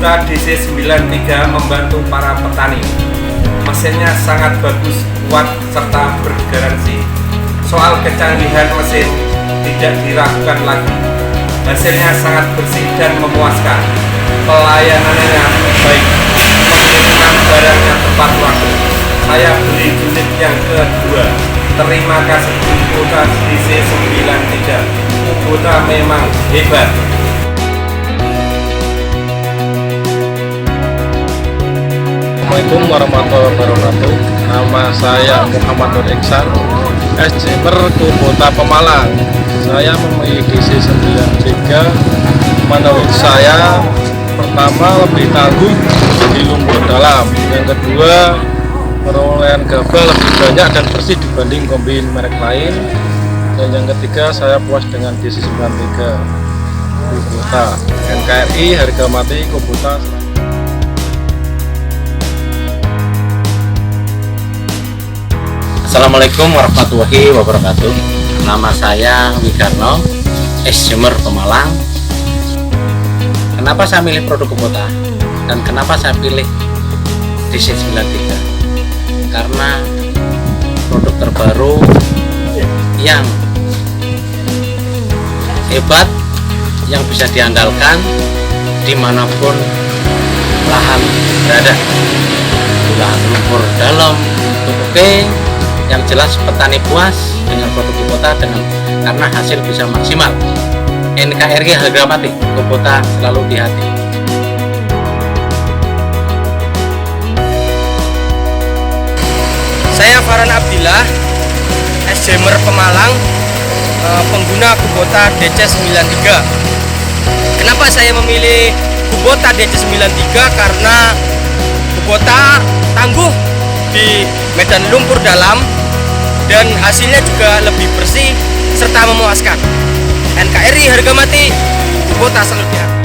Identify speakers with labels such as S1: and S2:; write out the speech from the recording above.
S1: Kubota DC93 membantu para petani. Mesinnya sangat bagus, kuat, serta bergaransi. Soal kecanggihan mesin tidak diragukan lagi. Hasilnya sangat bersih dan memuaskan. Pelayanannya baik. Pengiriman barangnya tepat waktu. Saya beli unit yang kedua. Terima kasih Kubota DC93. Kubota memang hebat.
S2: Assalamualaikum warahmatullahi wabarakatuh. Nama saya Muhammad Nur Iksan, SJMer Kubota Pemalang. Saya memilih DC93. Menurut saya, pertama lebih tangguh di lumpur dalam. Yang kedua, perolehan gabah lebih banyak dan bersih dibanding kombin merek lain. Dan yang ketiga, saya puas dengan DC93 Kubota. NKRI harga mati Kubota.
S3: Assalamualaikum warahmatullahi wabarakatuh. Nama saya Wigarno, SJMer Pemalang. Kenapa saya milih produk Kubota dan kenapa saya pilih DC93? Karena produk terbaru yang hebat, yang bisa diandalkan dimanapun lahan berada, di lahan lumpur dalam, oke. Yang jelas petani puas dengan produk Kubota karena hasil bisa maksimal. NKRI harga mati, Kubota selalu di hati.
S4: Saya Farhan Abdillah, SJMer Pemalang, pengguna Kubota DC93. Kenapa saya memilih Kubota DC93? Karena Kubota tangguh di medan lumpur dalam dan hasilnya juga lebih bersih serta memuaskan. NKRI harga mati, Kubota selalu di hati.